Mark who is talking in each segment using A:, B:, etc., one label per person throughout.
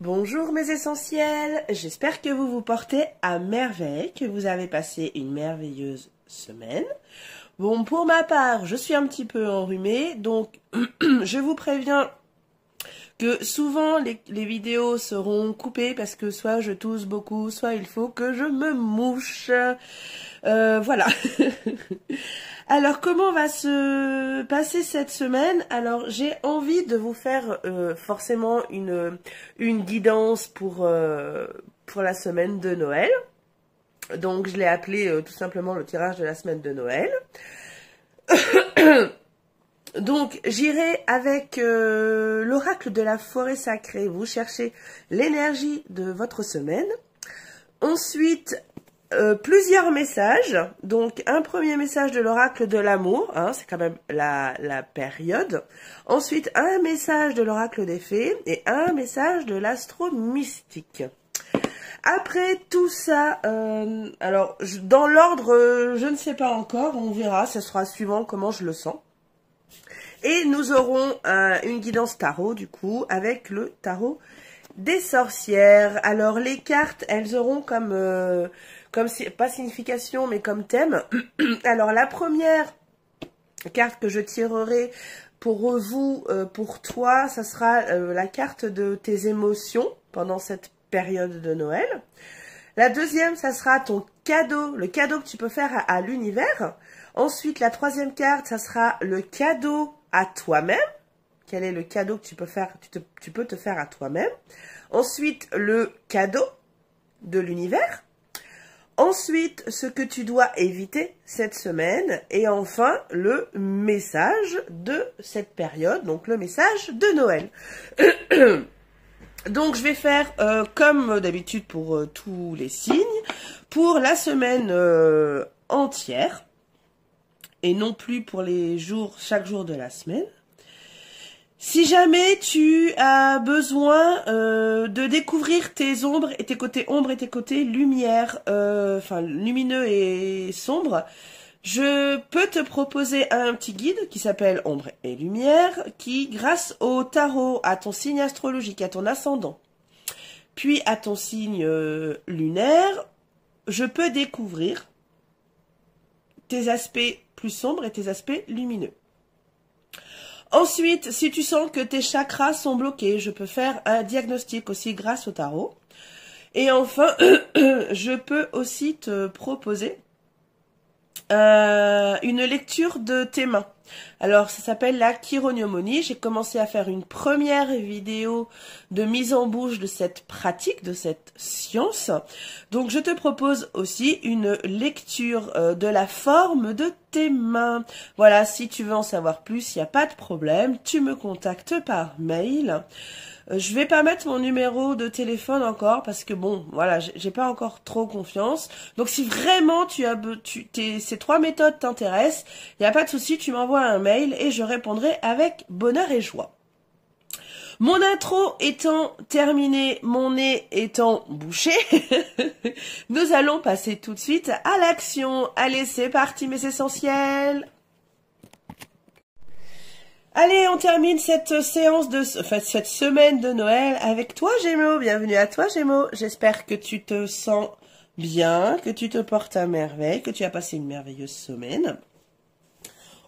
A: Bonjour mes essentiels, j'espère que vous vous portez à merveille, que vous avez passé une merveilleuse semaine. Bon, pour ma part, je suis un petit peu enrhumée, donc je vous préviens que souvent les vidéos seront coupées parce que soit je tousse beaucoup, soit il faut que je me mouche. Voilà. Alors, comment va se passer cette semaine? Alors, j'ai envie de vous faire forcément une guidance pour la semaine de Noël. Donc, je l'ai appelé tout simplement le tirage de la semaine de Noël. Donc, j'irai avec l'oracle de la forêt sacrée. Vous cherchez l'énergie de votre semaine. Ensuite, plusieurs messages. Donc, un premier message de l'oracle de l'amour, hein, c'est quand même la période. Ensuite, un message de l'oracle des fées et un message de l'astro mystique. Après tout ça, alors dans l'ordre, je ne sais pas encore, on verra, ça sera suivant comment je le sens. Et nous aurons une guidance tarot du coup avec le tarot des sorcières. Alors les cartes, elles auront comme pas signification mais comme thème. Alors la première carte que je tirerai pour vous, pour toi, ça sera la carte de tes émotions pendant cette période de Noël. La deuxième, ça sera ton cadeau, le cadeau que tu peux faire à l'univers. Ensuite, la troisième carte, ça sera le cadeau à toi-même. Quel est le cadeau que tu peux faire, tu peux te faire à toi-même. Ensuite, le cadeau de l'univers. Ensuite, ce que tu dois éviter cette semaine. Et enfin, le message de cette période, donc le message de Noël. Donc, je vais faire comme d'habitude pour tous les signes, pour la semaine entière, et non plus pour les jours, chaque jour de la semaine. Si jamais tu as besoin de découvrir tes ombres et tes côtés ombres et tes côtés lumière, enfin lumineux et sombres, je peux te proposer un petit guide qui s'appelle Ombre et Lumière, qui grâce au tarot, à ton signe astrologique, à ton ascendant, puis à ton signe lunaire, je peux découvrir tes aspects plus sombres et tes aspects lumineux. Ensuite, si tu sens que tes chakras sont bloqués, je peux faire un diagnostic aussi grâce au tarot. Et enfin, je peux aussi te proposer une lecture de tes mains. Alors, ça s'appelle la chironiomonie. J'ai commencé à faire une première vidéo de mise en bouche de cette pratique, de cette science. Donc, je te propose aussi une lecture de la forme de tes mains. Voilà, si tu veux en savoir plus, il n'y a pas de problème. Tu me contactes par mail. Je vais pas mettre mon numéro de téléphone encore parce que bon, voilà, j'ai pas encore trop confiance. Donc si vraiment ces trois méthodes t'intéressent, il n'y a pas de souci, tu m'envoies un mail et je répondrai avec bonheur et joie. Mon intro étant terminée, mon nez étant bouché, nous allons passer tout de suite à l'action. Allez, c'est parti mes essentiels. Allez, on termine cette séance cette semaine de Noël avec toi, Gémeaux. Bienvenue à toi, Gémeaux. J'espère que tu te sens bien, que tu te portes à merveille, que tu as passé une merveilleuse semaine.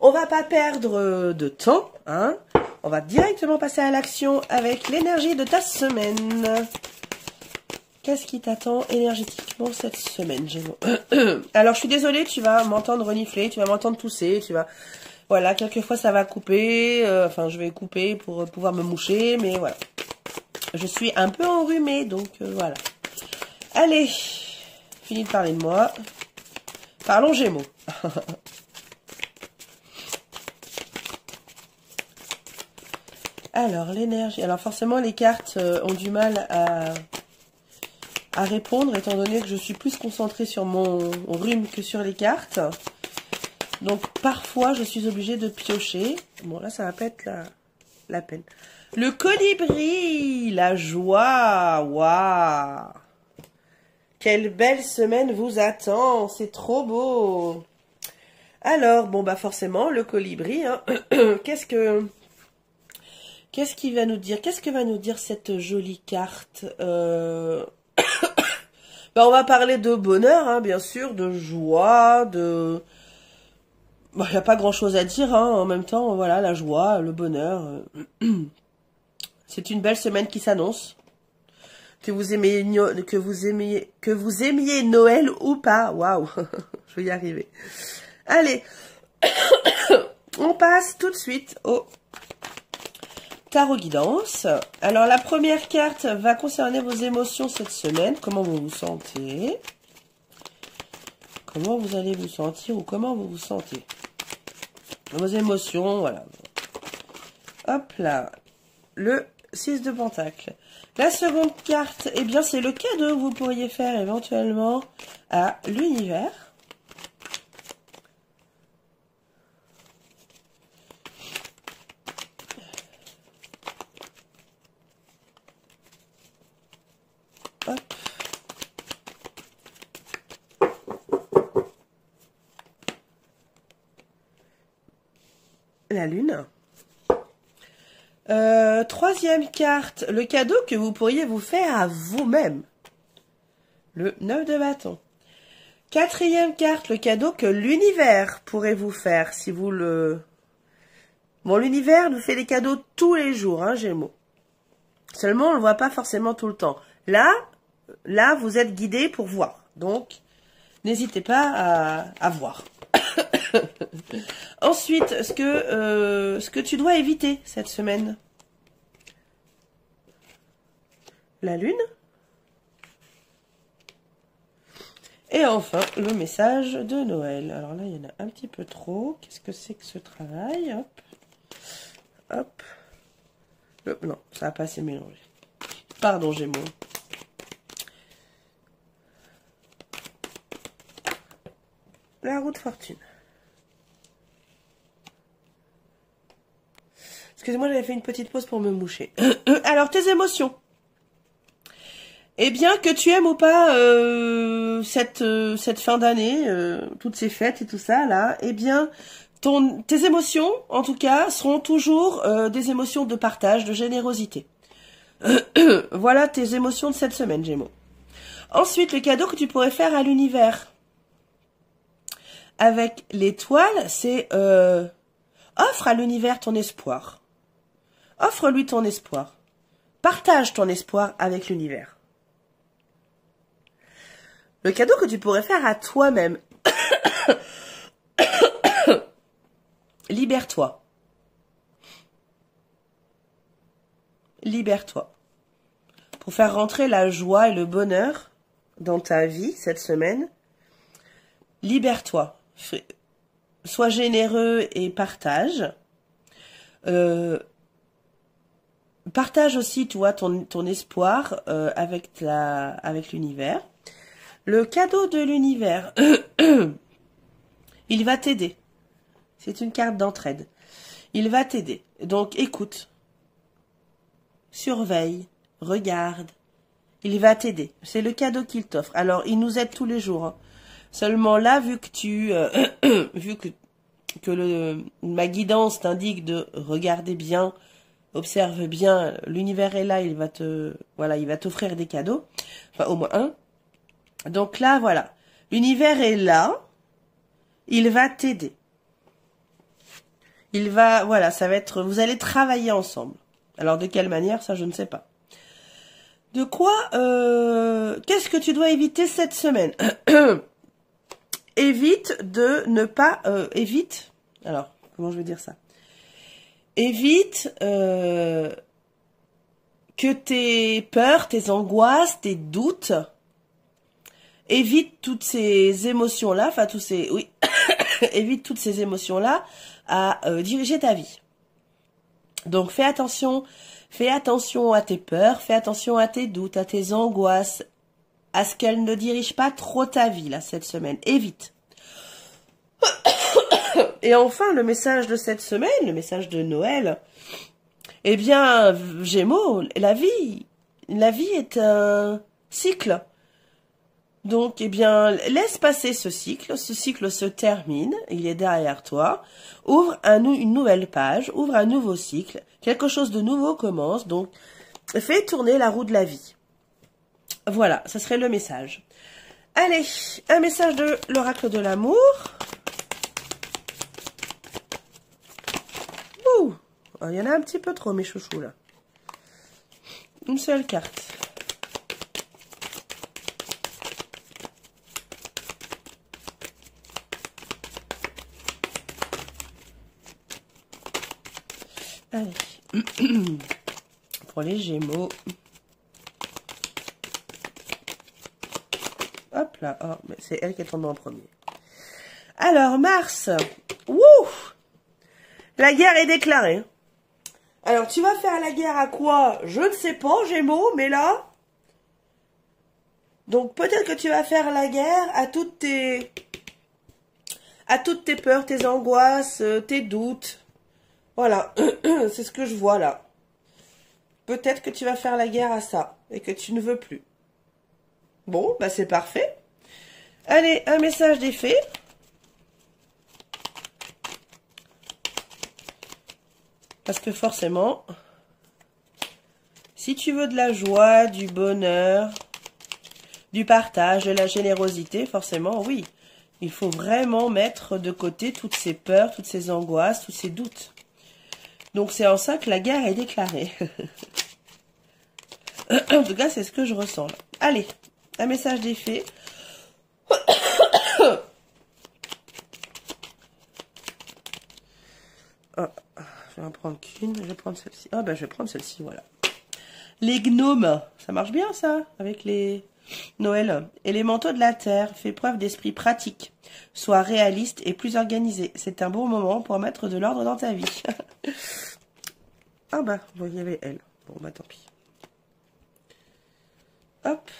A: On va pas perdre de temps, hein. On va directement passer à l'action avec l'énergie de ta semaine. Qu'est-ce qui t'attend énergétiquement cette semaine, Gémeaux? Alors, je suis désolée, tu vas m'entendre renifler, tu vas m'entendre tousser, tu vas... Voilà, quelquefois ça va couper, enfin je vais couper pour pouvoir me moucher, mais voilà. Je suis un peu enrhumée, donc voilà. Allez, fini de parler de moi. Parlons Gémeaux. Alors, l'énergie. Alors forcément, les cartes ont du mal à répondre, étant donné que je suis plus concentrée sur mon rhume que sur les cartes. Donc, parfois, je suis obligée de piocher. Bon, là, ça va pas être la peine. Le colibri, la joie. Waouh! Quelle belle semaine vous attend. C'est trop beau. Alors, bon, bah forcément, le colibri, hein. Qu'est-ce Qu'est-ce qu'il va nous dire? Qu'est-ce que va nous dire cette jolie carte? On va parler de bonheur, hein, bien sûr, de joie, de... Il n'y a pas grand-chose à dire, hein, en même temps, voilà, la joie, le bonheur. C'est une belle semaine qui s'annonce. Que vous aimiez Noël ou pas. Waouh, je vais y arriver. Allez, on passe tout de suite au tarot guidance. Alors, la première carte va concerner vos émotions cette semaine. Comment vous vous sentez? Comment vous allez vous sentir ou comment vous vous sentez? Vos émotions, voilà. Hop là. Le 6 de Pentacle. La seconde carte, eh bien, c'est le cadeau que vous pourriez faire éventuellement à l'univers. Hop. La lune. Troisième carte, le cadeau que vous pourriez vous faire à vous-même. Le 9 de bâton. Quatrième carte, le cadeau que l'univers pourrait vous faire si vous le... Bon, l'univers nous fait des cadeaux tous les jours, hein, Gémeaux. Seulement, on ne le voit pas forcément tout le temps. Là, vous êtes guidé pour voir. Donc, n'hésitez pas à voir. Ensuite, ce que tu dois éviter cette semaine. La lune. Et enfin, le message de Noël. Alors là, il y en a un petit peu trop. Qu'est-ce que c'est que ce travail? Hop. Hop. Non, ça n'a pas assez mélangé. Pardon, Gémeaux. La roue de fortune. Excusez-moi, j'avais fait une petite pause pour me moucher. Alors, tes émotions. Eh bien, que tu aimes ou pas cette fin d'année, toutes ces fêtes et tout ça, là, eh bien, tes émotions, en tout cas, seront toujours des émotions de partage, de générosité. Voilà tes émotions de cette semaine, Gémeaux. Ensuite, le cadeau que tu pourrais faire à l'univers. Avec l'étoile, c'est offre à l'univers ton espoir. Offre-lui ton espoir. Partage ton espoir avec l'univers. Le cadeau que tu pourrais faire à toi-même. Libère-toi. Libère-toi. Pour faire rentrer la joie et le bonheur dans ta vie cette semaine, libère-toi. Sois généreux et partage. Partage aussi, tu vois, ton espoir avec l'univers. Le cadeau de l'univers, il va t'aider. C'est une carte d'entraide. Il va t'aider. Donc, écoute. Surveille. Regarde. Il va t'aider. C'est le cadeau qu'il t'offre. Alors, il nous aide tous les jours. Hein. Seulement là, vu que ma guidance t'indique de regarder bien, observe bien, l'univers est là, il va t'offrir des cadeaux. Enfin, au moins un. Donc là, voilà. L'univers est là. Il va t'aider. Ça va être, vous allez travailler ensemble. Alors, de quelle manière, ça, je ne sais pas. De quoi, qu'est-ce que tu dois éviter cette semaine? Évite de ne pas, alors, comment je vais dire ça? Évite, que tes peurs, tes angoisses, tes doutes, évite toutes ces émotions-là, évite toutes ces émotions-là à diriger ta vie. Donc, fais attention à tes peurs, fais attention à tes doutes, à tes angoisses, à ce qu'elles ne dirigent pas trop ta vie, là, cette semaine. Évite. Et enfin, le message de cette semaine, le message de Noël, eh bien, Gémeaux, la vie est un cycle. Donc, eh bien, laisse passer ce cycle. Ce cycle se termine. Il est derrière toi. Ouvre une nouvelle page. Ouvre un nouveau cycle. Quelque chose de nouveau commence. Donc, fais tourner la roue de la vie. Voilà, ce serait le message. Allez, un message de l'oracle de l'amour. Ouh, il y en a un petit peu trop, mes chouchous, là. Une seule carte. Allez. Pour les Gémeaux. Hop là. Oh, mais c'est elle qui est tombée en premier. Alors, Mars. Wouh! La guerre est déclarée. Alors, tu vas faire la guerre à quoi? Je ne sais pas, Gémeaux, mais là... Donc, peut-être que tu vas faire la guerre à toutes tes peurs, tes angoisses, tes doutes. Voilà, c'est ce que je vois là. Peut-être que tu vas faire la guerre à ça et que tu ne veux plus. Bon, bah c'est parfait. Allez, un message des fées. Parce que forcément, si tu veux de la joie, du bonheur, du partage, de la générosité, forcément, oui. Il faut vraiment mettre de côté toutes ces peurs, toutes ces angoisses, tous ces doutes. Donc, c'est en ça que la guerre est déclarée. En tout cas, c'est ce que je ressens. Là. Allez, un message des fées. Oh, je vais en prendre qu'une. Je vais prendre celle-ci. Ah, ben, je vais prendre celle-ci, voilà. Les gnomes. Ça marche bien, ça, avec les Noël. Élémentaux de la terre. Fais preuve d'esprit pratique. Sois réaliste et plus organisé. C'est un bon moment pour mettre de l'ordre dans ta vie. Ah bah, bon, il y avait elle. Bon, bah tant pis. Hop.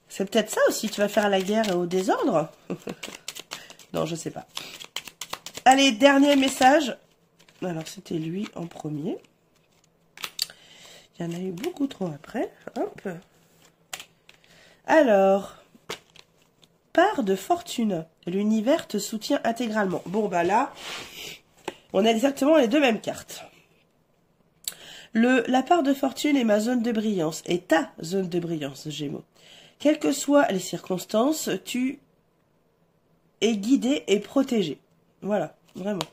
A: C'est peut-être ça aussi, tu vas faire la guerre au désordre. Non, je sais pas. Allez, dernier message. Alors, c'était lui en premier. Il y en a eu beaucoup trop après. Hop. Alors, part de fortune. L'univers te soutient intégralement. Bon, bah là, on a exactement les deux mêmes cartes. La part de fortune est ma zone de brillance, est ta zone de brillance, Gémeaux. Quelles que soient les circonstances, tu es guidé et protégé. Voilà, vraiment.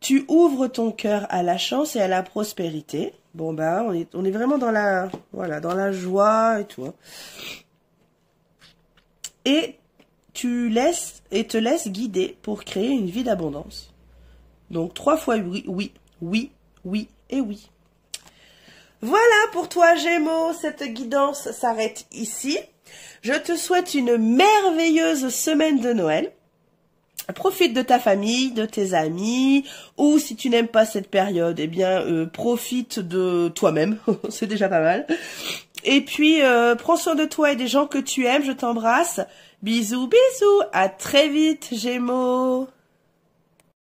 A: Tu ouvres ton cœur à la chance et à la prospérité. Bon, bah, on est vraiment dans la, voilà, dans la joie et tout. Et te laisses guider pour créer une vie d'abondance. Donc, 3 fois oui, oui, oui, oui et oui. Voilà pour toi, Gémeaux, cette guidance s'arrête ici. Je te souhaite une merveilleuse semaine de Noël. Profite de ta famille, de tes amis, ou si tu n'aimes pas cette période, eh bien, profite de toi-même, c'est déjà pas mal. Et puis, prends soin de toi et des gens que tu aimes, je t'embrasse. Bisous, bisous, à très vite, Gémeaux.